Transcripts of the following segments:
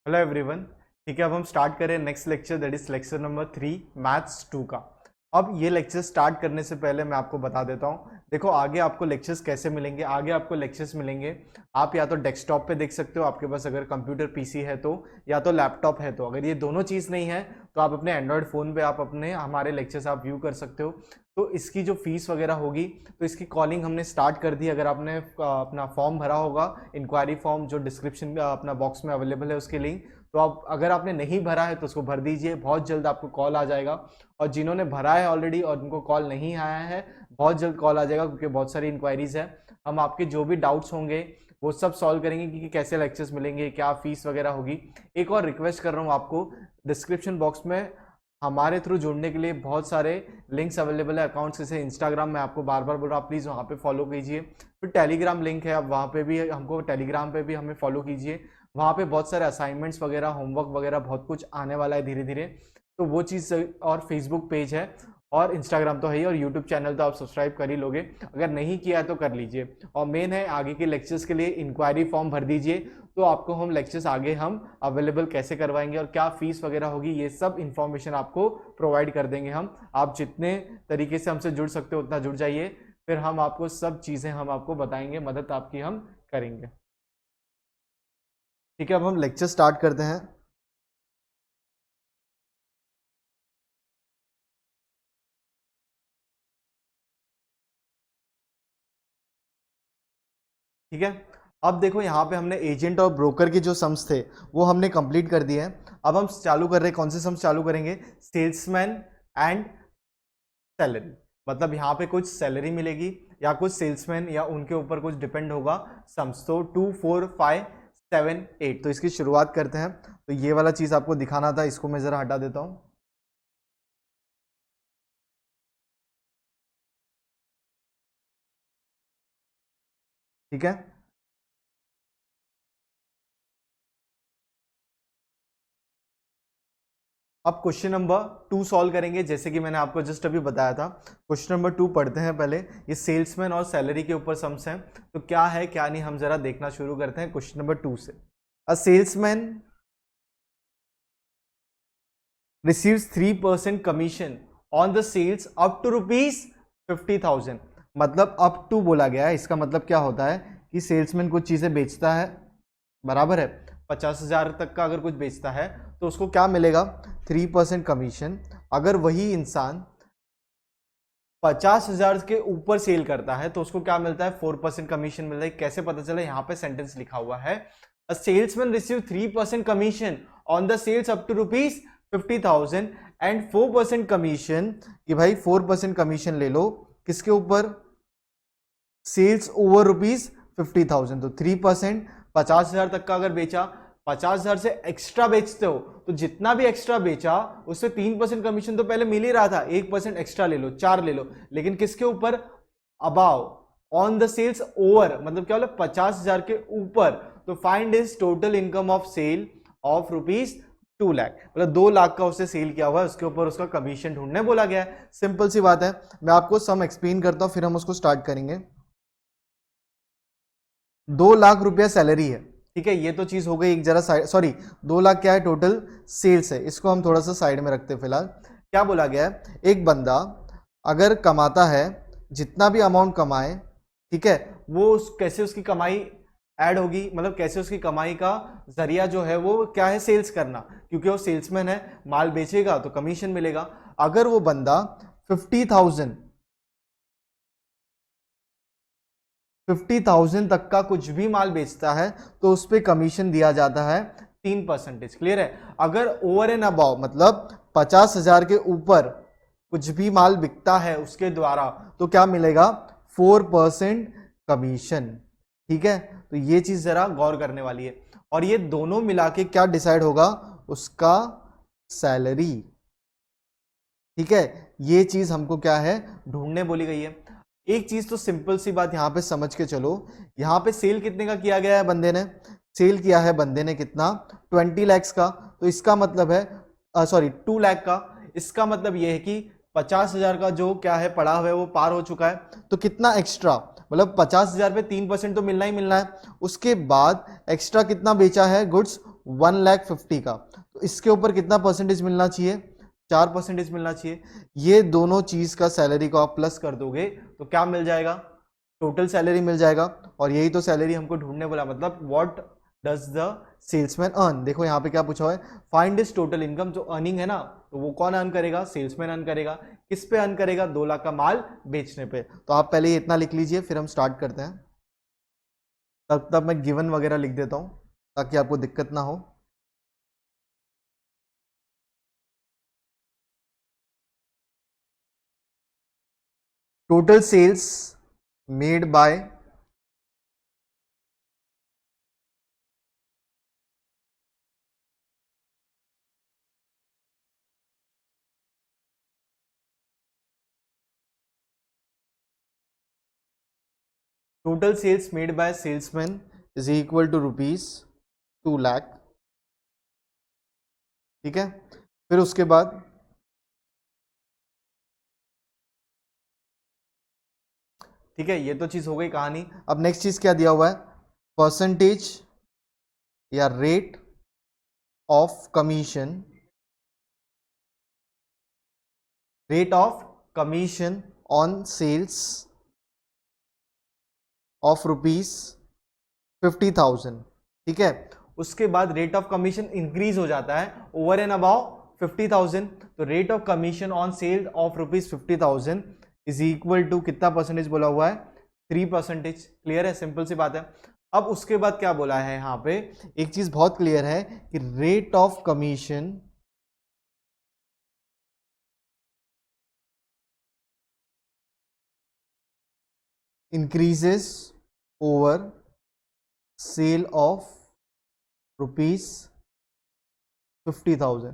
Hello everyone. ठीक है, अब हम स्टार्ट करें next lecture, that is lecture number 3 maths 2 का। अब ये लेक्चर स्टार्ट करने से पहले मैं आपको बता देता हूँ, देखो आगे आपको लेक्चर्स कैसे मिलेंगे। आगे आपको लेक्चर्स मिलेंगे, आप या तो डेस्कटॉप पे देख सकते हो, आपके पास अगर कंप्यूटर पीसी है तो, या तो लैपटॉप है तो। अगर ये दोनों चीज़ नहीं है तो आप अपने एंड्रॉयड फ़ोन पे आप अपने हमारे लेक्चर्स आप व्यू कर सकते हो। तो इसकी जो फीस वगैरह होगी, तो इसकी कॉलिंग हमने स्टार्ट कर दी। अगर आपने अपना फॉर्म भरा होगा, इंक्वायरी फॉर्म जो डिस्क्रिप्शन अपना बॉक्स में अवेलेबल है उसके लिंक, तो आप अगर आपने नहीं भरा है तो उसको भर दीजिए, बहुत जल्द आपको कॉल आ जाएगा। और जिन्होंने भरा है ऑलरेडी और उनको कॉल नहीं आया है, बहुत जल्द कॉल आ जाएगा, क्योंकि बहुत सारी इंक्वायरीज है। हम आपके जो भी डाउट्स होंगे वो सब सॉल्व करेंगे कि कैसे लेक्चर्स मिलेंगे, क्या फीस वगैरह होगी। एक और रिक्वेस्ट कर रहा हूँ आपको, डिस्क्रिप्शन बॉक्स में हमारे थ्रू जुड़ने के लिए बहुत सारे लिंक्स अवेलेबल है अकाउंट्स, जैसे इंस्टाग्राम में आपको बार बार बोल रहा हूँ, प्लीज़ वहाँ पे फॉलो कीजिए। फिर टेलीग्राम लिंक है, आप वहाँ पे भी हमको टेलीग्राम पे भी हमें फॉलो कीजिए। वहाँ पे बहुत सारे असाइनमेंट्स वगैरह, होमवर्क वगैरह बहुत कुछ आने वाला है धीरे धीरे, तो वो चीज़। और फेसबुक पेज है और इंस्टाग्राम तो है ही, और यूट्यूब चैनल तो आप सब्सक्राइब कर ही लोगे, अगर नहीं किया तो कर लीजिए। और मेन है, आगे के लेक्चर्स के लिए इंक्वायरी फॉर्म भर दीजिए, तो आपको हम लेक्चर्स आगे हम अवेलेबल कैसे करवाएंगे और क्या फीस वगैरह होगी, ये सब इंफॉर्मेशन आपको प्रोवाइड कर देंगे हम। आप जितने तरीके से हमसे जुड़ सकते हो उतना जुड़ जाइए, फिर हम आपको सब चीज़ें हम आपको बताएंगे, मदद आपकी हम करेंगे। ठीक है, अब हम लेक्चर स्टार्ट करते हैं। ठीक है, अब देखो यहाँ पे हमने एजेंट और ब्रोकर के जो सम्स थे वो हमने कंप्लीट कर दिए हैं। अब हम चालू कर रहे हैं, कौन से सम्स चालू करेंगे? Salesman and salary. मतलब यहाँ पे कुछ सैलरी मिलेगी या कुछ सेल्समैन या उनके ऊपर कुछ डिपेंड होगा सम्स। तो 2, 4, 5, 7, 8, तो इसकी शुरुआत करते हैं। तो ये वाला चीज आपको दिखाना था, इसको मैं जरा हटा देता हूँ। ठीक है, अब क्वेश्चन नंबर 2 सॉल्व करेंगे, जैसे कि मैंने आपको जस्ट अभी बताया था। क्वेश्चन नंबर 2 पढ़ते हैं पहले। ये सेल्समैन और सैलरी के ऊपर सम्स हैं, तो क्या है क्या नहीं हम जरा देखना शुरू करते हैं क्वेश्चन नंबर 2 से। अ salesman receives 3% commission on the sales up to rupees 50,000। मतलब अप टू बोला गया है, इसका मतलब क्या होता है कि सेल्समैन कुछ चीजें बेचता है, बराबर है, 50,000 तक का अगर कुछ बेचता है तो उसको क्या मिलेगा? 3% कमीशन। अगर वही इंसान 50,000 के ऊपर सेल करता है तो उसको क्या मिलता है? 4% कमीशन मिलता है। कैसे पता चला? यहाँ पे सेंटेंस लिखा हुआ है, a salesman receive 3% commission on the sales up to rupees 50,000 and 4% commission, कि भाई 4% कमीशन ले लो किसके ऊपर? Sales over rupees 50,000। तो 3%, 50,000 तक का अगर बेचा, 50,000 से एक्स्ट्रा बेचते हो तो जितना भी एक्स्ट्रा बेचा उससे 3% कमीशन तो पहले मिल ही रहा था, 1% एक्स्ट्रा ले लो, 4 ले लो, लेकिन किसके ऊपर? Above on the sales over, मतलब क्या बोला? 50,000 के ऊपर। तो find is total income of sale of rupees 2 lakh, मतलब 2 लाख का उससे सेल किया हुआ है, उसके ऊपर उसका कमीशन ढूंढने बोला गया है। सिंपल सी बात है, मैं आपको सम एक्सप्लेन करता हूं फिर हम उसको स्टार्ट करेंगे। 2 लाख रुपया सैलरी है, ठीक है, ये तो चीज हो गई एक जरा साइड, सॉरी 2 लाख क्या है? टोटल सेल्स है, इसको हम थोड़ा सा साइड में रखते हैं फिलहाल। क्या बोला गया है? एक बंदा अगर कमाता है, जितना भी अमाउंट कमाए, ठीक है, वो कैसे उसकी कमाई ऐड होगी, मतलब कैसे उसकी कमाई का जरिया जो है वो क्या है? सेल्स करना, क्योंकि वो सेल्समैन है, माल बेचेगा तो कमीशन मिलेगा। अगर वो बंदा 50,000 तक का कुछ भी माल बेचता है तो उस पर कमीशन दिया जाता है 3%। क्लियर है? अगर ओवर एंड अबाव, मतलब 50,000 के ऊपर कुछ भी माल बिकता है उसके द्वारा, तो क्या मिलेगा? 4% कमीशन। ठीक है, तो ये चीज जरा गौर करने वाली है। और ये दोनों मिला के क्या डिसाइड होगा? उसका सैलरी। ठीक है, ये चीज हमको क्या है? ढूंढने बोली गई है। एक चीज तो सिंपल सी बात यहां पे समझ के चलो, यहां पे सेल कितने का किया गया है? बंदे ने सेल किया है, बंदे ने कितना? 20 लैक्स का। तो इसका मतलब है, सॉरी 2 लाख का। इसका मतलब यह है कि 50,000 का जो क्या है पड़ा हुआ है वो पार हो चुका है। तो कितना एक्स्ट्रा? मतलब 50,000 पे 3% तो मिलना ही मिलना है। उसके बाद एक्स्ट्रा कितना बेचा है गुड्स, 1,50,000 का, तो इसके ऊपर कितना परसेंटेज मिलना चाहिए, 4% मिलना चाहिए। ये दोनों चीज का सैलरी को आप प्लस कर दोगे तो क्या मिल जाएगा, टोटल सैलरी मिल जाएगा। और यही तो सैलरी हमको ढूंढने बोला, मतलब what does the salesman earn. देखो यहाँ पे क्या पूछा हुआ है, फाइंड दिस टोटल इनकम। जो अर्निंग है ना, तो वो कौन अर्न करेगा, सेल्समैन अर्न करेगा। किस पे अर्न करेगा, 2 लाख का माल बेचने पे। तो आप पहले इतना लिख लीजिए, फिर हम स्टार्ट करते हैं। तब तब मैं गिवन वगैरह लिख देता हूं ताकि आपको दिक्कत ना हो। Total sales made by total sales made by salesman is equal to rupees 2 lakh. ठीक है, फिर उसके बाद ठीक है, ये तो चीज हो गई कहानी। अब नेक्स्ट चीज क्या दिया हुआ है, परसेंटेज या rate of commission, rate of commission on sales of rupees 50,000। ठीक है, उसके बाद रेट ऑफ कमीशन इंक्रीज हो जाता है ओवर एंड अबाउ 50,000। तो rate of commission on sale of rupees 50,000 is equal to कितना परसेंटेज बोला हुआ है, 3%। क्लियर है, सिंपल सी बात है। अब उसके बाद क्या बोला है यहां पे, एक चीज बहुत क्लियर है कि rate of commission increases over cell of rupees 50,000।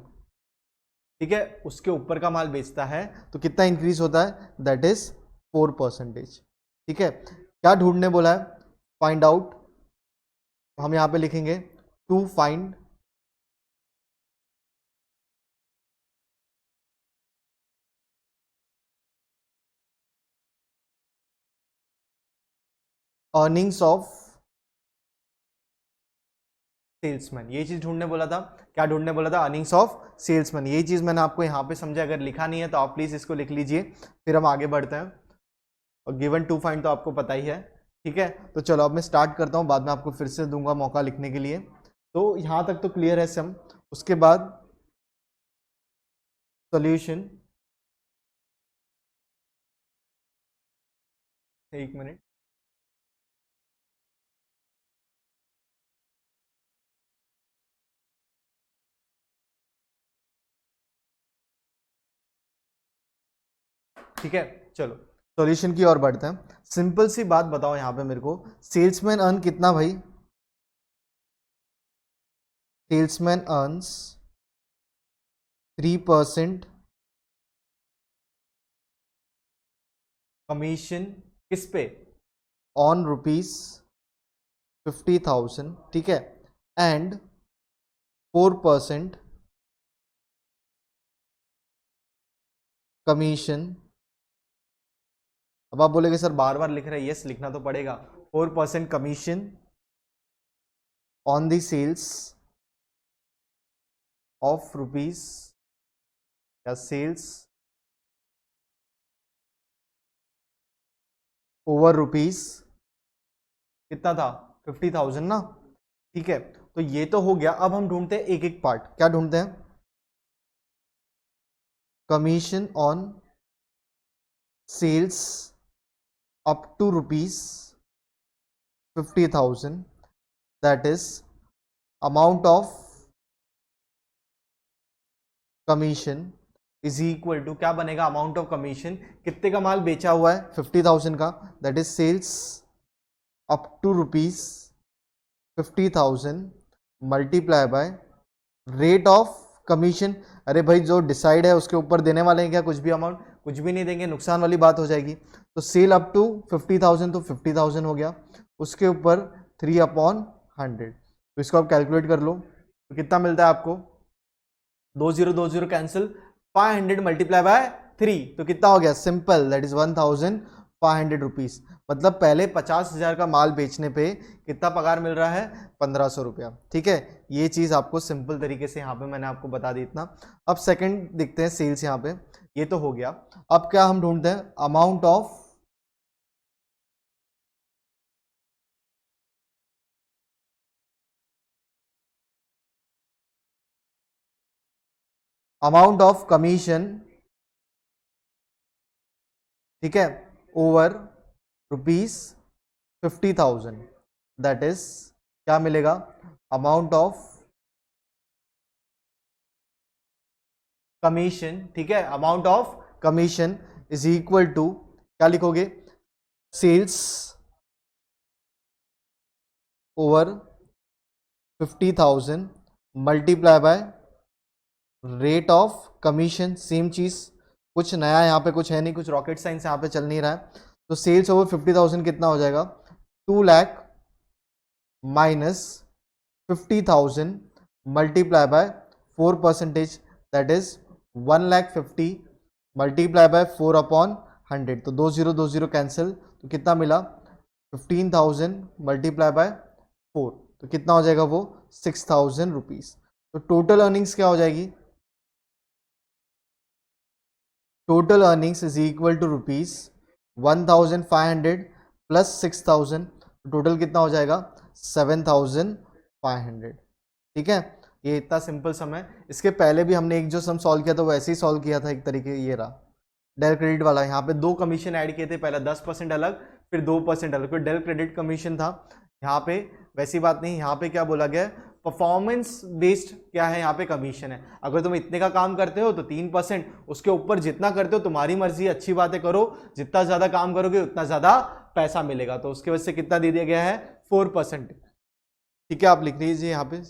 ठीक है, उसके ऊपर का माल बेचता है तो कितना इंक्रीज होता है, दैट इज 4%। ठीक है, क्या ढूंढने बोला है, फाइंड आउट। हम यहां पे लिखेंगे to find earnings of salesman. ये चीज ढूंढने बोला था, क्या ढूंढने बोला था, अर्निंग्स ऑफ सेल्समैन। यही चीज मैंने आपको यहां पे समझा, अगर लिखा नहीं है तो आप प्लीज इसको लिख लीजिए, फिर हम आगे बढ़ते हैं। और गिवन टू फाइंड तो आपको पता ही है। ठीक है, तो चलो अब मैं स्टार्ट करता हूं, बाद में आपको फिर से दूंगा मौका लिखने के लिए। तो यहां तक तो क्लियर है सम। उसके बाद सॉल्यूशन, एक मिनट। ठीक है, चलो सॉल्यूशन की ओर बढ़ते हैं। सिंपल सी बात बताओ यहां पे मेरे को, सेल्समैन अर्न कितना भाई, सेल्समैन अर्न्स 3% कमीशन, किस पे, ऑन रुपीज 50,000। ठीक है, एंड 4% कमीशन। अब आप बोलेगे सर बार बार लिख रहे हैं, यस लिखना तो पड़ेगा। 4% commission on the sales of rupees, या सेल्स ओवर रुपीज कितना था, 50,000 ना। ठीक है, तो ये तो हो गया। अब हम ढूंढते हैं एक एक पार्ट। क्या ढूंढते हैं, commission on sales up to rupees 50,000, that is amount of commission is equal to, क्या बनेगा, अमाउंट ऑफ कमीशन, कितने का माल बेचा हुआ है, 50,000 का, that is sales up to rupees 50,000 multiply by rate of commission. अरे भाई जो डिसाइड है उसके ऊपर देने वाले हैं क्या, कुछ भी अमाउंट, कुछ भी नहीं देंगे, नुकसान वाली बात हो जाएगी। तो सेल अप टू 50,000 तो 50,000 हो गया, उसके ऊपर 3/100। तो इसको आप कैलकुलेट कर लो, तो कितना मिलता है आपको, 20 कैंसिल, 500 मल्टीप्लाई बाय 3 तो कितना हो गया, सिंपल, दैट इज 1,000 ₹500। मतलब पहले 50,000 का माल बेचने पे कितना पगार मिल रहा है? 1500 रुपया। ठीक है, ये चीज आपको सिंपल तरीके से यहाँ पे मैंने आपको बता दी इतना। अब सेकंड देखते हैं सेल्स यहाँ पे, ये तो हो गया। अब क्या हम ढूंढते हैं? अमाउंट ऑफ कमीशन, ठीक है, ओवर ₹50,000, दैट इज क्या मिलेगा? अमाउंट ऑफ कमीशन, ठीक है, amount of commission is equal to क्या लिखोगे? Sales over 50,000 multiply by rate of commission. Same चीज, कुछ नया यहाँ पे कुछ है नहीं, कुछ रॉकेट साइंस यहाँ पे चल नहीं रहा है। तो सेल्स ओवर 50,000 कितना हो जाएगा? 2 lakh minus 50,000 multiply bye 4%, that is 1,50,000 multiply by 4/100। तो 20 कैंसिल, तो कितना मिला? 15,000 मल्टीप्लाई बाय 4, तो कितना हो जाएगा वो? 6,000 रुपीज। तो टोटल अर्निंग्स क्या हो जाएगी? Total earnings is equal to ₹1,500 plus 6,000, total कितना हो जाएगा? 7,500। ठीक है, ये इतना सिंपल सम है। इसके पहले भी हमने एक जो सम सॉल्व किया था वो ऐसे ही सॉल्व किया था, एक तरीके ये रहा डेल क्रेडिट वाला। यहाँ पे 2 कमीशन ऐड किए थे, पहला 10% अलग, फिर 2% अलग, फिर डेल क्रेडिट कमीशन था। यहाँ पे वैसी बात नहीं, यहाँ पे क्या बोला गया? परफॉर्मेंस बेस्ड क्या है? यहाँ पे कमीशन है। अगर तुम इतने का काम करते हो तो 3%, उसके ऊपर जितना करते हो तुम्हारी मर्जी, अच्छी बातें करो, जितना ज्यादा काम करोगे उतना ज्यादा पैसा मिलेगा। तो उसके वजह से कितना दे दिया गया है? 4%। ठीक है, आप लिख लीजिए यहाँ पे।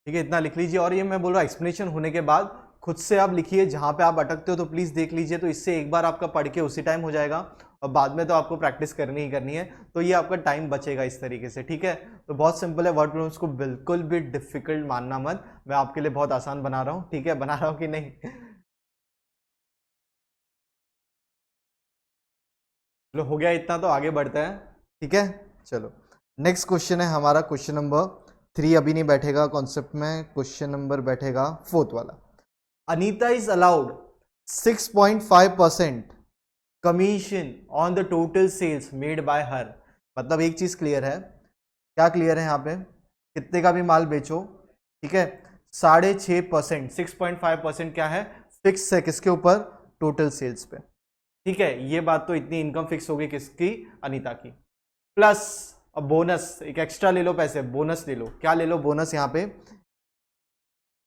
ठीक है, इतना लिख लीजिए। और ये मैं बोल रहा हूँ एक्सप्लेनेशन होने के बाद खुद से आप लिखिए, जहां पे आप अटकते हो तो प्लीज देख लीजिए। तो इससे एक बार आपका पढ़ के उसी टाइम हो जाएगा, और बाद में तो आपको प्रैक्टिस करनी ही करनी है। तो ये आपका टाइम बचेगा इस तरीके से। ठीक है, तो बहुत सिंपल है। वर्ड प्रॉब्लम्स को बिल्कुल भी डिफिकल्ट मानना मत, मैं आपके लिए बहुत आसान बना रहा हूँ। ठीक है, बना रहा हूँ कि नहीं? चलो हो गया इतना, तो आगे बढ़ते हैं। ठीक है, चलो नेक्स्ट क्वेश्चन है हमारा, क्वेश्चन नंबर 3 अभी नहीं बैठेगा कॉन्सेप्ट में, क्वेश्चन नंबर बैठेगा 4th वाला। Anita is allowed 6.5% commission on the total sales made by her. मतलब एक चीज क्लियर है, क्या क्लियर है यहाँ पे? कितने का भी माल बेचो, ठीक है, 6.5%, 6.5% क्या है? फिक्स है। किसके ऊपर? टोटल सेल्स पे। ठीक है, ये बात तो इतनी इनकम फिक्स होगी किसकी? अनीता की। प्लस अब बोनस, एक एक्स्ट्रा ले लो, पैसे बोनस ले लो। क्या ले लो? बोनस यहाँ पे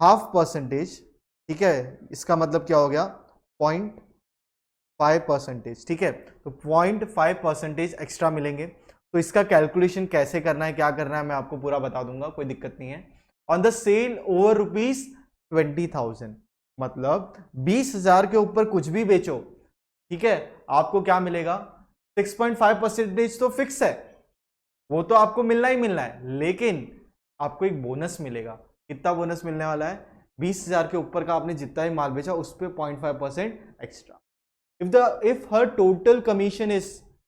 0.5%। ठीक है, इसका मतलब क्या हो गया? 0.5%। ठीक है, तो 0.5% एक्स्ट्रा मिलेंगे। तो इसका कैलकुलेशन कैसे करना है, क्या करना है, मैं आपको पूरा बता दूंगा, कोई दिक्कत नहीं है। ऑन द सेल ओवर ₹20,000, मतलब 20,000 के ऊपर कुछ भी बेचो, ठीक है, आपको क्या मिलेगा? 6.5% तो फिक्स है, वो तो आपको मिलना ही मिलना है, लेकिन आपको एक बोनस मिलेगा। कितना बोनस मिलने वाला है? 20,000 के ऊपर का आपने जितना ही माल बेचा उस पर 0.5% extra. If her total commission is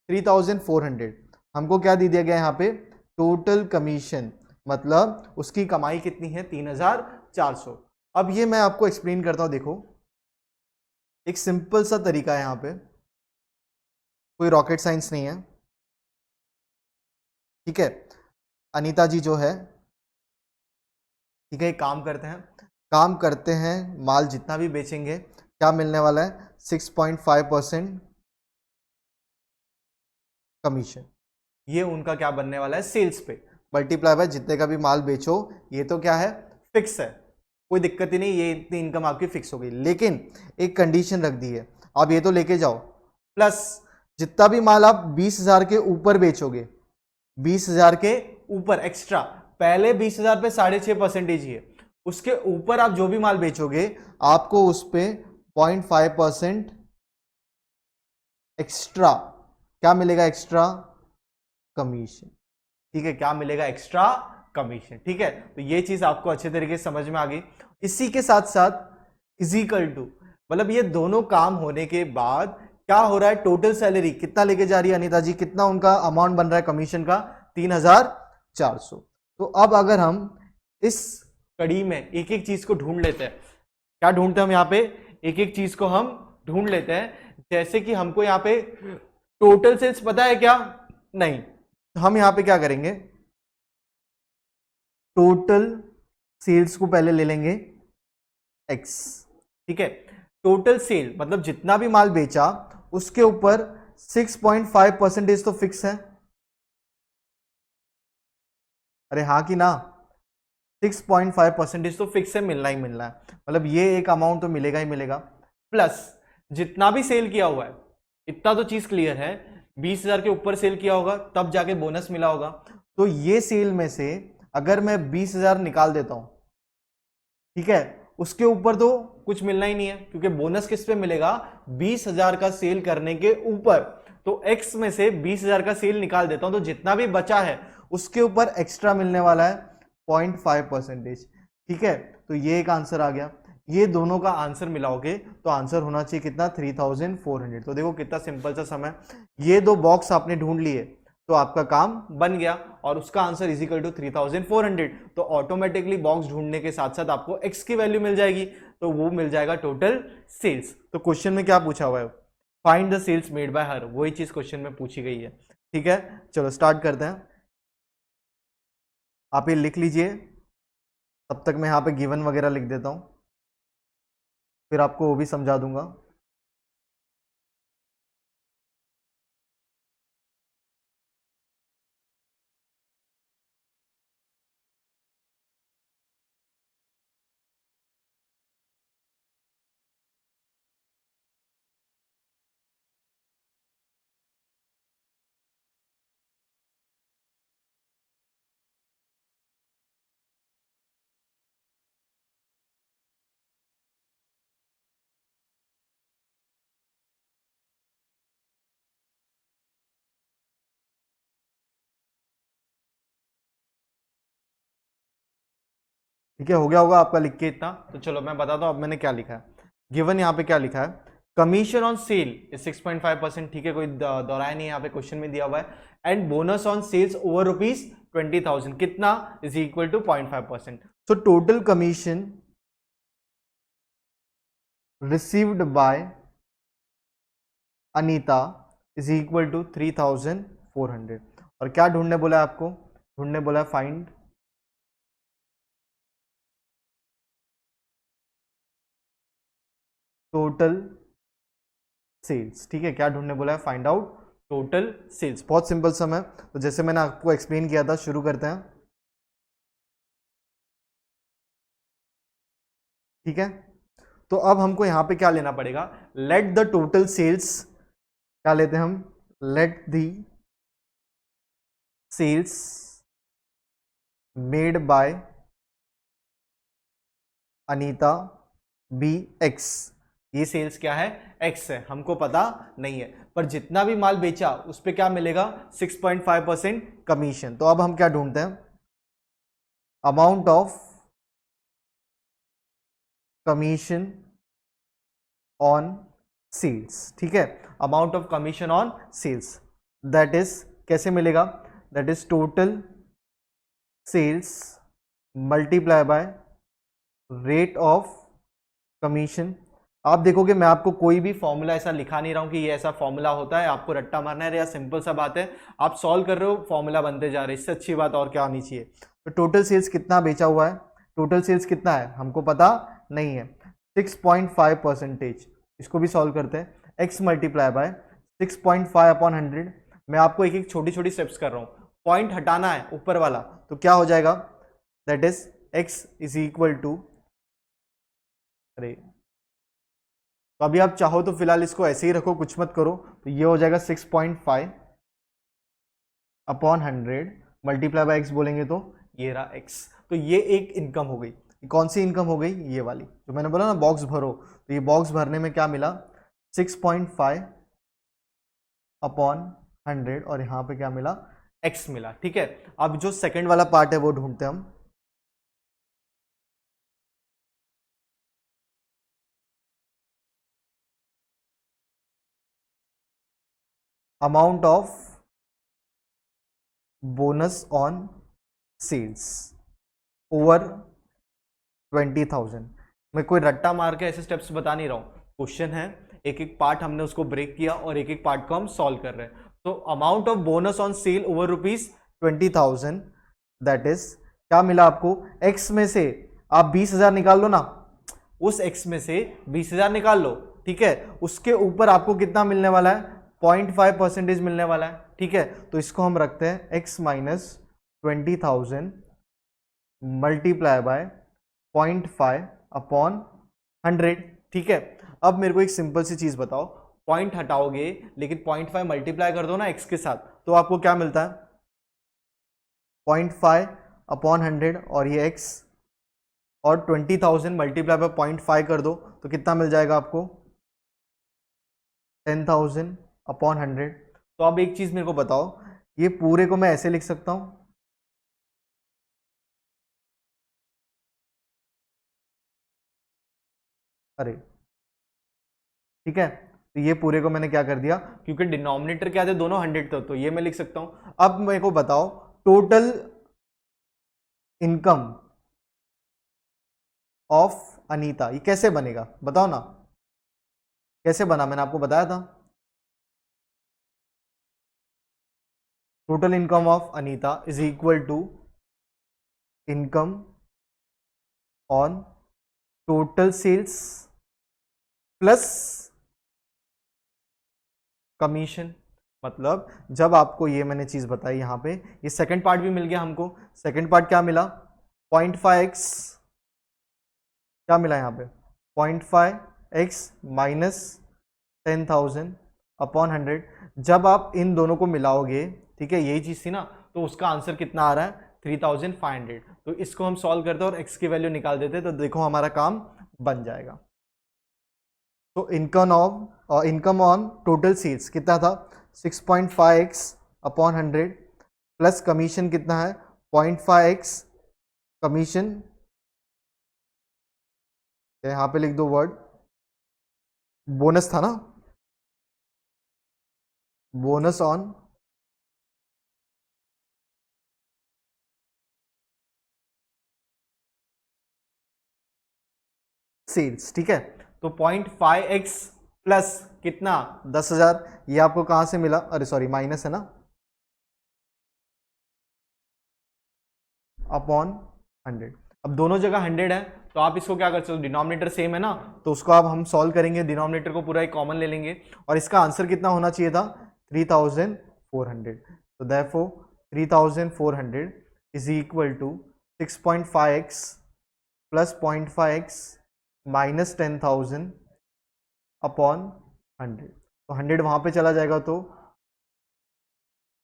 3,400, हमको क्या दे दिया गया यहाँ पे? टोटल कमीशन, मतलब उसकी कमाई कितनी है? 3,400। अब ये मैं आपको एक्सप्लेन करता हूं, देखो एक सिंपल सा तरीका है यहाँ पे, कोई रॉकेट साइंस नहीं है। ठीक है, अनीता जी जो है, ठीक है, एक काम करते हैं, माल जितना भी बेचेंगे क्या मिलने वाला है? 6.5% कमीशन। ये उनका क्या बनने वाला है? सेल्स पे मल्टीप्लाई बाय जितने का भी माल बेचो, ये तो क्या है? फिक्स है, कोई दिक्कत ही नहीं, ये इतनी इनकम आपकी फिक्स हो गई। लेकिन एक कंडीशन रख दी है, आप ये तो लेके जाओ, प्लस जितना भी माल आप 20,000 के ऊपर बेचोगे, 20,000 के ऊपर एक्स्ट्रा, पहले 20,000 पे 6.5% ही है, उसके ऊपर आप जो भी माल बेचोगे आपको उस पे 0.5% एक्स्ट्रा, क्या मिलेगा? Extra commission. ठीक है, क्या मिलेगा? Extra commission. ठीक है, तो ये चीज आपको अच्छे तरीके से समझ में आ गई। इसी के साथ साथ इजिकल टू, मतलब ये दोनों काम होने के बाद क्या हो रहा है? टोटल सैलरी कितना लेके जा रही है अनीता जी? कितना उनका अमाउंट बन रहा है कमीशन का? 3,400। तो अब अगर हम इस कड़ी में एक एक चीज को ढूंढ लेते हैं, क्या ढूंढते हैं हम यहाँ पे? एक एक चीज को हम ढूंढ लेते हैं। जैसे कि हमको यहाँ पे टोटल सेल्स पता है क्या? नहीं। हम यहां पे क्या करेंगे? टोटल सेल्स को पहले ले लेंगे एक्स। ठीक है, टोटल सेल मतलब जितना भी माल बेचा उसके ऊपर 6.5% तो फिक्स है। अरे हाँ कि ना? 6.5% तो फिक्स है, मिलना ही मिलना है। मतलब ये एक अमाउंट तो मिलेगा ही मिलेगा, प्लस जितना भी सेल किया हुआ है, इतना तो चीज क्लियर है। 20,000 के ऊपर सेल किया होगा तब जाके बोनस मिला होगा। तो ये सेल में से अगर मैं 20,000 निकाल देता हूं, ठीक है, उसके ऊपर तो कुछ मिलना ही नहीं है, क्योंकि बोनस किस पे मिलेगा? 20,000 का सेल करने के ऊपर। तो एक्स में से 20,000 का सेल निकाल देता हूं, तो जितना भी बचा है उसके ऊपर एक्स्ट्रा मिलने वाला है 0.5%। ठीक है, तो ये एक आंसर आ गया। ये दोनों का आंसर मिलाओगे तो आंसर होना चाहिए कितना? 3,400। तो देखो कितना सिंपल सा समय, ये दो बॉक्स आपने ढूंढ लिए तो आपका काम बन गया, और उसका आंसर इज इक्वल टू 3,400। तो ऑटोमेटिकली बॉक्स ढूंढने के साथ साथ आपको एक्स की वैल्यू मिल जाएगी, तो वो मिल जाएगा टोटल सेल्स। तो क्वेश्चन में क्या पूछा हुआ है? Find the sales made by her, वही चीज क्वेश्चन में पूछी गई है। ठीक है, चलो स्टार्ट करते हैं। आप ये लिख लीजिए, तब तक मैं यहाँ पे गिवन वगैरह लिख देता हूँ, फिर आपको वो भी समझा दूंगा। ठीक है, हो गया होगा आपका लिख के इतना। तो चलो मैं बताता हूँ अब मैंने क्या लिखा है। गिवन यहाँ पे क्या लिखा है? Commission on cell is 6.5%। ठीक है, कोई दोहराया नहीं, यहाँ पे क्वेश्चन में दिया हुआ है। And bonus on sales over ₹20,000 कितना? Is equal to 0.5%। So total commission received by Anita is equal to 3,400। और क्या ढूंढने बोला है आपको? ढूंढने बोला है फाइंड टोटल सेल्स। ठीक है, क्या ढूंढने बोला है? Find out total sales. बहुत सिंपल सम है। तो जैसे मैंने आपको एक्सप्लेन किया था, शुरू करते हैं। ठीक है, तो अब हमको यहां पे क्या लेना पड़ेगा? लेट द टोटल सेल्स, क्या लेते हैं हम? Let the sales made by Anita be X. ये सेल्स क्या है? एक्स है, हमको पता नहीं है, पर जितना भी माल बेचा उस पे क्या मिलेगा? 6.5% कमीशन। तो अब हम क्या ढूंढते हैं? Amount of commission on sales. ठीक है, amount of commission on sales, that is कैसे मिलेगा? That is total sales multiply by rate of commission. आप देखोगे मैं आपको कोई भी फॉर्मूला ऐसा लिखा नहीं रहा हूं कि ये ऐसा फॉर्मूला होता है, आपको रट्टा मारना है, या सिंपल सा बात है, आप सॉल्व कर रहे हो, फॉर्मूला बनते जा रहे हैं। इससे अच्छी बात और क्या होनी चाहिए? तो टोटल सेल्स कितना बेचा हुआ है? टोटल सेल्स कितना है हमको पता नहीं है, 6.5%। इसको भी सॉल्व करते हैं। x multiply by 6.5 upon 100। मैं आपको एक एक छोटी छोटी स्टेप्स कर रहा हूँ, पॉइंट हटाना है ऊपर वाला, तो क्या हो जाएगा? That is x is equal to, अरे तो अभी आप चाहो तो फिलहाल इसको ऐसे ही रखो, कुछ मत करो। तो ये हो जाएगा 6.5 अपॉन 100 मल्टीप्लाई बाय एक्स बोलेंगे तो ये रहा एक्स। तो ये एक इनकम हो गई। कौन सी इनकम हो गई? ये वाली जो मैंने बोला ना बॉक्स भरो, तो ये बॉक्स भरने में क्या मिला? 6.5 अपॉन 100 और यहाँ पे क्या मिला, x मिला। ठीक है, अब जो सेकंड वाला पार्ट है वो ढूंढते हैं हम। Amount of bonus on sales over 20,000। मैं कोई रट्टा मार के ऐसे स्टेप्स बता नहीं रहा हूं, क्वेश्चन है, एक एक पार्ट हमने उसको ब्रेक किया और एक एक पार्ट को हम सॉल्व कर रहे हैं। तो amount of bonus on sale over ₹20,000, that is क्या मिला आपको, x में से आप 20,000 निकाल लो ना, उस x में से 20,000 निकाल लो। ठीक है, उसके ऊपर आपको कितना मिलने वाला है, 0.5% मिलने वाला है। ठीक है, तो इसको हम रखते हैं x minus 20,000 multiply by 0.5 upon 100। ठीक है, अब मेरे को एक सिंपल सी चीज बताओ, पॉइंट हटाओगे लेकिन 0.5 मल्टीप्लाई कर दो ना x के साथ, तो आपको क्या मिलता है, 0.5 अपॉन 100 और ये x, और 20,000 मल्टीप्लाई बाय 0.5 कर दो तो कितना मिल जाएगा आपको, 10,000 अपॉन 100। तो अब एक चीज मेरे को बताओ, ये पूरे को मैं ऐसे लिख सकता हूं, अरे ठीक है, तो ये पूरे को मैंने क्या कर दिया, क्योंकि डिनोमिनेटर क्या थे दोनों 100 थे, तो ये मैं लिख सकता हूं। अब मेरे को बताओ टोटल इनकम ऑफ अनीता, ये कैसे बनेगा बताओ ना, कैसे बना, मैंने आपको बताया था। Total income of Anita is equal to income on total sales plus commission. मतलब जब आपको ये मैंने चीज बताई यहां पे, ये सेकंड पार्ट भी मिल गया हमको। सेकंड पार्ट क्या मिला, 0.5x, क्या मिला यहाँ पे, 0.5x माइनस 10,000 अपॉन 100। जब आप इन दोनों को मिलाओगे, ठीक है, यही चीज थी ना, तो उसका आंसर कितना आ रहा है, 3,500। तो इसको हम सॉल्व करते और x की वैल्यू निकाल देते, तो देखो हमारा काम बन जाएगा। तो इनकम ऑन टोटल सेल्स कितना था, 6.5x अपॉन 100 प्लस कमीशन कितना है, 0.5x कमीशन, यहां पे लिख दो वर्ड बोनस था ना, बोनस ऑन सेल्स। ठीक है, तो 0.5x प्लस कितना, 10,000, ये आपको कहां से मिला, अरे सॉरी माइनस है ना, अपॉन 100। अब दोनों जगह 100 है, तो आप इसको क्या कर सकते हो, डिनोमिनेटर सेम है ना, तो उसको अब हम सॉल्व करेंगे, डिनोमिनेटर को पूरा एक कॉमन ले लेंगे, और इसका आंसर कितना होना चाहिए था, 3,400। तो therefore 3,400 is equal to 6.5x plus 0.5x minus 10,000 upon 100। तो 100 वहां पे चला जाएगा, तो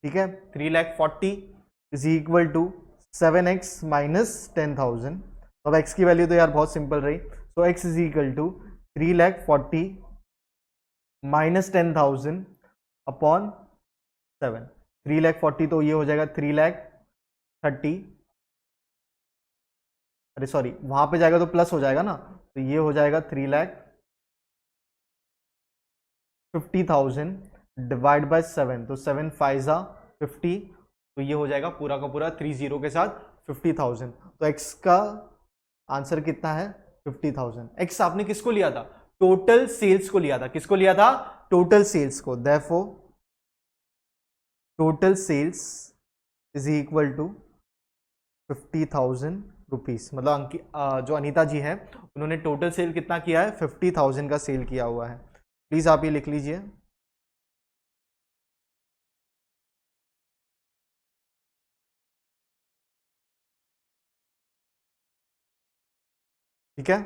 ठीक है, 3,40,000 is equal to 7x minus 10,000। अब x की वैल्यू तो यार बहुत सिंपल रही, तो x is equal to 3,40,000 minus 10,000 upon 7। 3,40,000 तो ये हो जाएगा 3,30,000, अरे सॉरी वहां पे जाएगा तो प्लस हो जाएगा ना, तो ये हो जाएगा 3,50,000 डिवाइड बाय 7, तो 7 5 50, तो ये हो जाएगा पूरा का पूरा 30 के साथ 50,000। तो x का आंसर कितना है, 50,000। x आपने किसको लिया था, टोटल सेल्स को लिया था, किसको लिया था, टोटल सेल्स को। Therefore total sales is equal to 50,000 rupees. मतलब जो अनीता जी है उन्होंने टोटल सेल कितना किया है, 50,000 का सेल किया हुआ है। प्लीज आप ये लिख लीजिए। ठीक है,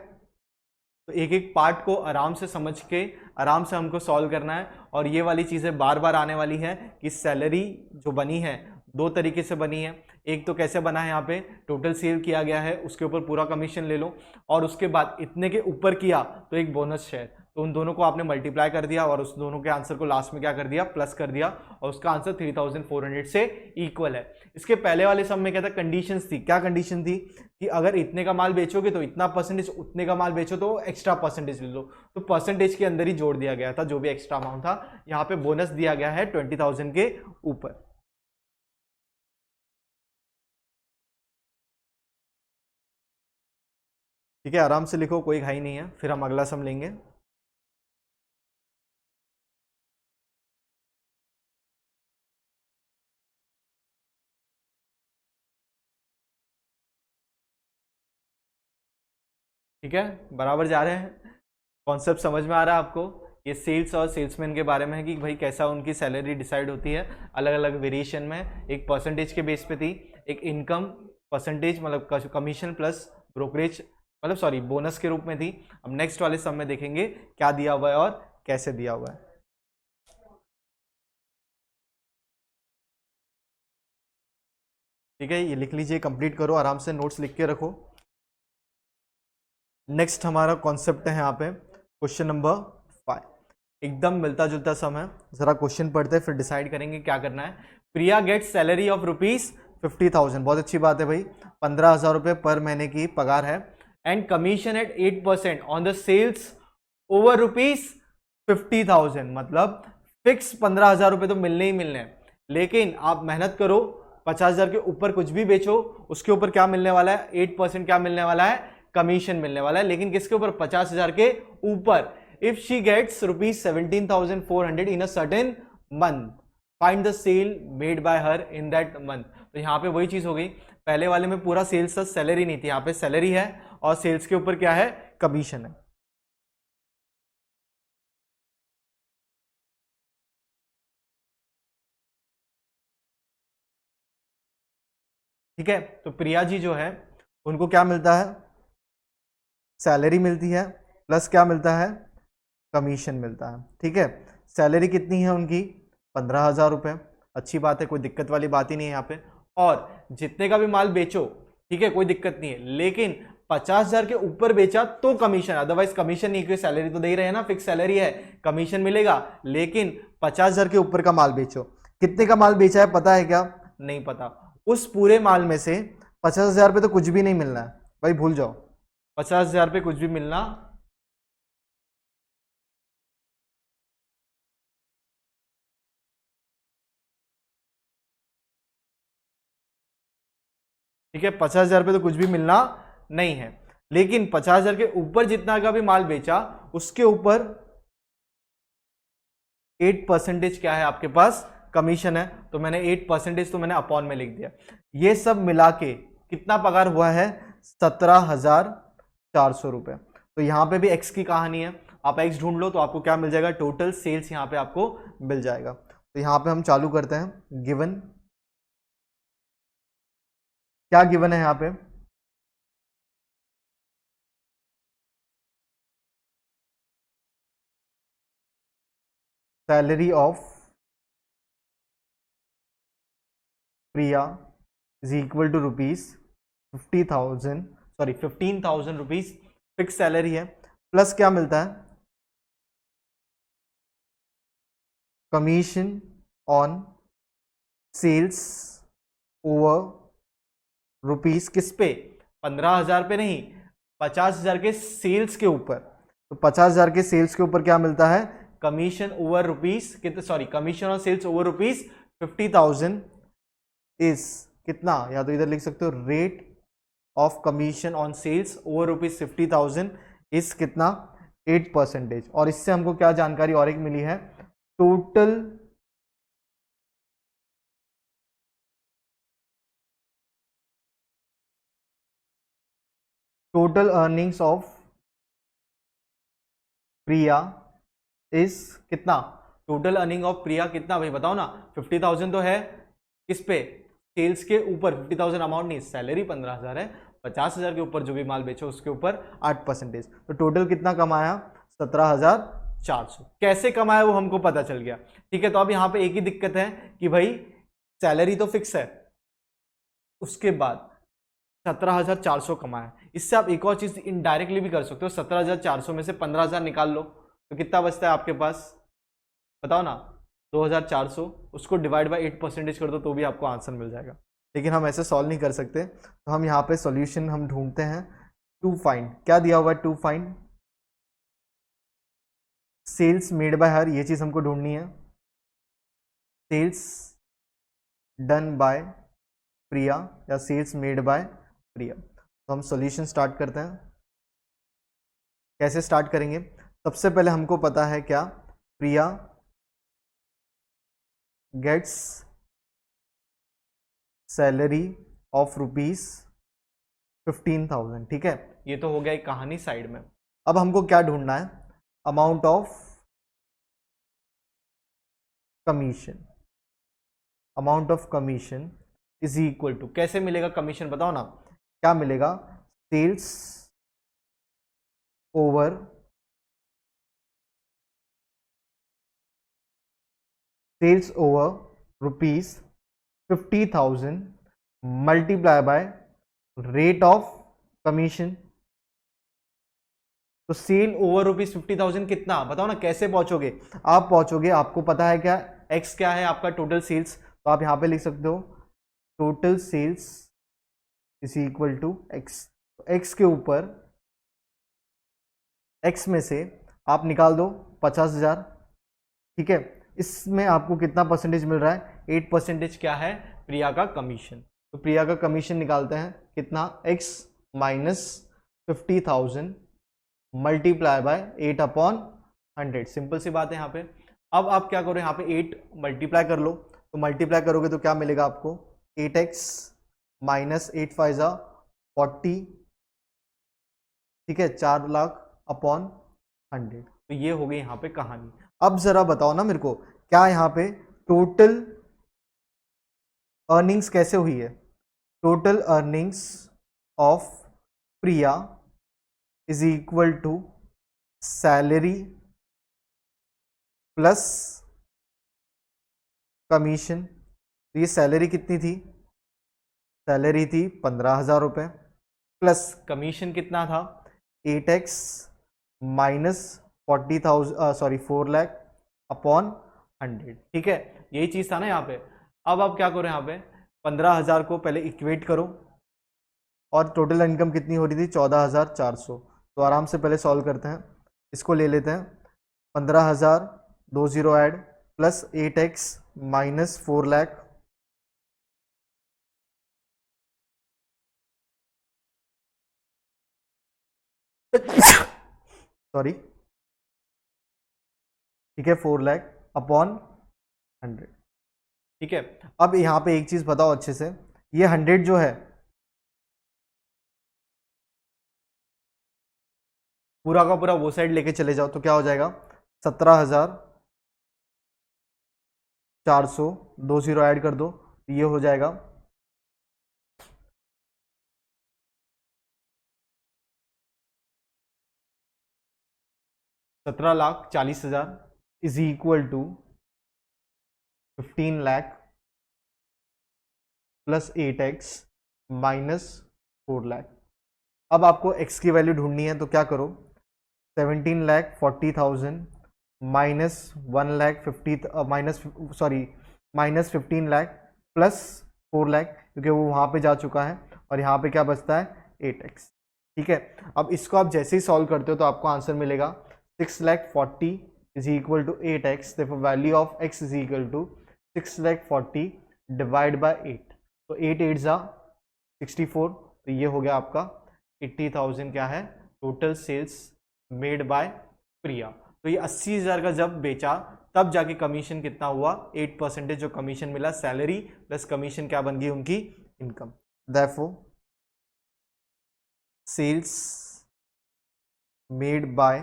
तो एक एक पार्ट को आराम से समझ के आराम से हमको सॉल्व करना है, और ये वाली चीज़ें बार बार आने वाली है कि सैलरी जो बनी है दो तरीके से बनी है। एक तो कैसे बना है, यहाँ पे टोटल सेल किया गया है, उसके ऊपर पूरा कमीशन ले लो, और उसके बाद इतने के ऊपर किया तो एक बोनस शेयर, तो उन दोनों को आपने मल्टीप्लाई कर दिया और उस दोनों के आंसर को लास्ट में क्या कर दिया, प्लस कर दिया, और उसका आंसर 3400 से इक्वल है। इसके पहले वाले सम में क्या था, कंडीशंस थी। क्या कंडीशन थी कि अगर इतने का माल बेचोगे तो इतना परसेंटेज, उतने का माल बेचो तो एक्स्ट्रा परसेंटेज ले लो, तो परसेंटेज के अंदर ही जोड़ दिया गया था जो भी एक्स्ट्रा अमाउंट था। यहाँ पे बोनस दिया गया है 20,000 के ऊपर। ठीक है, आराम से लिखो, कोई घाई नहीं है, फिर हम अगला सम लेंगे। ठीक है, बराबर जा रहे हैं, कॉन्सेप्ट समझ में आ रहा है आपको। ये सेल्स और सेल्समैन के बारे में है कि भाई कैसा उनकी सैलरी डिसाइड होती है अलग अलग वेरिएशन में। एक परसेंटेज के बेस पे थी, एक इनकम परसेंटेज मतलब कमीशन प्लस ब्रोकरेज मतलब सॉरी बोनस के रूप में थी। अब नेक्स्ट वाले सम में देखेंगे क्या दिया हुआ है और कैसे दिया हुआ है। ठीक है, ये लिख लीजिए, कंप्लीट करो, आराम से नोट्स लिख के रखो। नेक्स्ट हमारा कॉन्सेप्ट है यहाँ पे क्वेश्चन नंबर 5, एकदम मिलता जुलता सम है। जरा क्वेश्चन पढ़ते हैं फिर डिसाइड करेंगे क्या करना है। प्रिया गेट्स सैलरी ऑफ ₹50,000, बहुत अच्छी बात है भाई, 15,000 रुपये पर महीने की पगार है, and commission at 8% on the sales over ₹50,000, मतलब फिक्स 15,000 रुपये तो मिलने ही मिलने हैं, लेकिन आप मेहनत करो, 50,000 के ऊपर कुछ भी बेचो, उसके ऊपर क्या मिलने वाला है, 8% क्या मिलने वाला है, कमीशन मिलने वाला है, लेकिन किसके ऊपर, 50,000 के ऊपर। If she gets ₹17,400 in a certain month, find the sale made by her in that month. तो यहाँ पे वही चीज हो गई, पहले वाले में पूरा सेल्स था, सैलरी नहीं थी, यहाँ पे सैलरी है और सेल्स के ऊपर क्या है, कमीशन है। ठीक है, तो प्रिया जी जो है उनको क्या मिलता है, सैलरी मिलती है प्लस क्या मिलता है, कमीशन मिलता है। ठीक है, सैलरी कितनी है उनकी, 15,000 रुपये, अच्छी बात है, कोई दिक्कत वाली बात ही नहीं है यहाँ पे। और जितने का भी माल बेचो, ठीक है, कोई दिक्कत नहीं है, लेकिन 50,000 के ऊपर बेचा तो कमीशन, अदरवाइज कमीशन नहीं, क्योंकि सैलरी तो दे ही रहे हैं ना, फिक्स सैलरी है, कमीशन मिलेगा, लेकिन 50,000 के ऊपर का माल बेचो। कितने का माल बेचा है पता है क्या, नहीं पता, उस पूरे माल में से 50,000 पे तो कुछ भी नहीं मिलना है भाई, भूल जाओ, 50,000 पे कुछ भी मिलना ठीक है, 50,000 पे तो कुछ भी मिलना नहीं है, लेकिन 50,000 के ऊपर जितना का भी माल बेचा उसके ऊपर 8% क्या है आपके पास, कमीशन है, तो मैंने 8% तो मैंने अपॉन में लिख दिया। ये सब मिला के कितना पगार हुआ है, 17,400 रुपए। तो यहां पे भी एक्स की कहानी है, आप एक्स ढूंढ लो तो आपको क्या मिल जाएगा, टोटल सेल्स यहां पे आपको मिल जाएगा। तो यहां पे हम चालू करते हैं, गिवन क्या गिवन है यहाँ पे, salary of Priya is equal to ₹50,000, sorry 15,000 rupees fix salary है, प्लस क्या मिलता है, commission on sales over rupees, किस पे, 15,000 पे नहीं, 50,000 के सेल्स के ऊपर। तो 50,000 के सेल्स के ऊपर क्या मिलता है, कमीशन ओवर रुपीस कितने, sorry commission on sales over ₹50,000 is कितना, या तो इधर लिख सकते हो rate of commission on sales over ₹50,000 is कितना, 8%। और इससे हमको क्या जानकारी और एक मिली है, total total earnings of Priya is कितना, टोटल अर्निंग ऑफ प्रिया कितना भाई बताओ ना, 50,000 तो है किस पे, सेल्स के ऊपर, 50,000 अमाउंट नहीं, सैलरी 15,000 है, 50,000 के ऊपर जो भी माल बेचो उसके ऊपर 8%, तो टोटल कितना कमाया, 17,400। कैसे कमाया वो हमको पता चल गया। ठीक है, तो अब यहाँ पे एक ही दिक्कत है कि भाई सैलरी तो फिक्स है, उसके बाद 17,400 कमाया। इससे आप एक और चीज इनडायरेक्टली भी कर सकते हो, 17,400 में से 15,000 निकाल लो तो कितना बचता है आपके पास, बताओ ना, 2,400। उसको डिवाइड बाई 8% कर दो तो भी आपको आंसर मिल जाएगा। लेकिन हम ऐसे सॉल्व नहीं कर सकते, तो हम यहाँ पे सॉल्यूशन हम ढूंढते हैं। टू फाइंड, क्या दिया हुआ है, to find sales made by her, ये चीज हमको ढूंढनी है। सेल्स डन बाय प्रिया या सेल्स मेड बाय प्रिया। तो हम सॉल्यूशन स्टार्ट करते हैं। कैसे स्टार्ट करेंगे, सबसे पहले हमको पता है क्या, प्रिया गेट्स सैलरी ऑफ ₹15,000, ठीक है। ये तो हो गया एक कहानी साइड में। अब हमको क्या ढूंढना है, amount of commission. Amount of commission is equal to, कैसे मिलेगा कमीशन बताओ ना, क्या मिलेगा, sales over ₹50,000 multiply by rate of commission. तो सेल ओवर ₹50,000 कितना, बताओ ना, कैसे पहुंचोगे आप, पहुंचोगे, आपको पता है क्या, एक्स क्या है आपका, टोटल सेल्स, तो आप यहां पे लिख सकते हो total sales is equal to x. X के ऊपर, एक्स में से आप निकाल दो 50,000, ठीक है। इसमें आपको कितना परसेंटेज मिल रहा है, 8% क्या है, प्रिया का कमीशन। तो प्रिया का कमीशन निकालते हैं कितना, X minus 50,000 multiply by 8/100, simple सी बात है यहाँ पे। अब आप क्या करो, यहाँ पे 8 मल्टीप्लाई कर लो, तो मल्टीप्लाई करोगे तो क्या मिलेगा आपको, 8x माइनस 8×5 = 40, ठीक है, 4,00,000/100। तो ये हो गई यहाँ पे कहानी। अब जरा बताओ ना मेरे को, क्या यहाँ पे टोटल अर्निंग्स कैसे हुई है, total earnings of Priya is equal to salary plus commission. तो ये सैलरी कितनी थी, सैलरी थी 15,000 रुपये, प्लस कमीशन कितना था, 8x माइनस 40,000 सॉरी 4,00,000/100, ठीक है। यही चीज था ना यहाँ पे। अब आप क्या करो, यहाँ पे 15,000 को पहले इक्वेट करो, और टोटल इनकम कितनी हो रही थी, 14,400। तो आराम से पहले सॉल्व करते हैं, इसको ले लेते हैं, 15,000, 2 zero add, plus 8x minus 4,00,000, sorry, ठीक है, 4,00,000/100, ठीक है। अब यहाँ पे एक चीज बताओ अच्छे से, ये 100 जो है पूरा का पूरा वो साइड लेके चले जाओ तो क्या हो जाएगा, 17,400, 2 जीरो ऐड कर दो, ये हो जाएगा 17,40,000 is equal to 15,00,000 plus 8x minus 4,00,000। अब आपको x की वैल्यू ढूंढनी है, तो क्या करो, 17,40,000 minus 1,50,000 minus, sorry, minus 15,00,000 plus 4,00,000, क्योंकि वो वहाँ पे जा चुका है, और यहाँ पे क्या बचता है, 8x, ठीक है। अब इसको आप जैसे ही सॉल्व करते हो तो आपको आंसर मिलेगा 6,40,000 इज इक्वल टू 8x, देखो value of x is equal to 6,40,000 divide by 8, तो 8 8 जा 64, तो ये हो गया आपका 80,000 क्या है, टोटल सेल्स मेड बाय प्रिया। तो ये 80,000 का जब बेचा तब जाके कमीशन कितना हुआ, 8% जो कमीशन मिला, सैलरी प्लस कमीशन क्या बन गई उनकी income. Therefore sales made by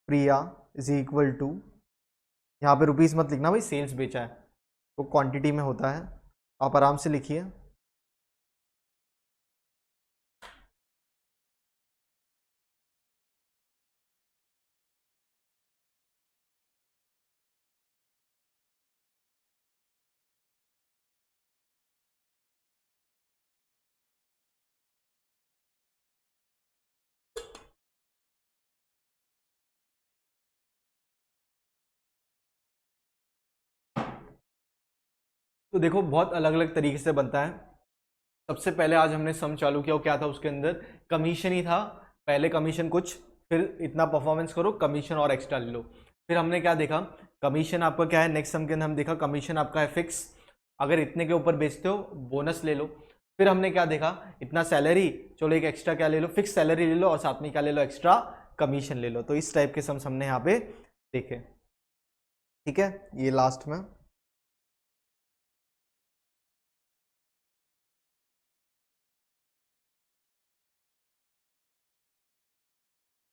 Priya is equal to, यहाँ पे रुपीस मत लिखना भाई, सेल्स बेचा है तो क्वांटिटी में होता है, आप आराम से लिखिए। तो देखो बहुत अलग अलग तरीके से बनता है। सबसे पहले आज हमने सम चालू किया, वो क्या था उसके अंदर, कमीशन ही था। पहले कमीशन कुछ, फिर इतना परफॉर्मेंस करो, कमीशन और एक्स्ट्रा ले लो। फिर हमने क्या देखा, कमीशन आपका क्या है, नेक्स्ट सम के अंदर हम देखा कमीशन आपका है फिक्स, अगर इतने के ऊपर बेचते हो बोनस ले लो। फिर हमने क्या देखा, इतना सैलरी, चलो एक एक्स्ट्रा क्या ले लो, फिक्स सैलरी ले लो और साथ में क्या ले लो, एक्स्ट्रा कमीशन ले लो। तो इस टाइप के सम्स हमने यहाँ पे देखे। ठीक है, ये लास्ट में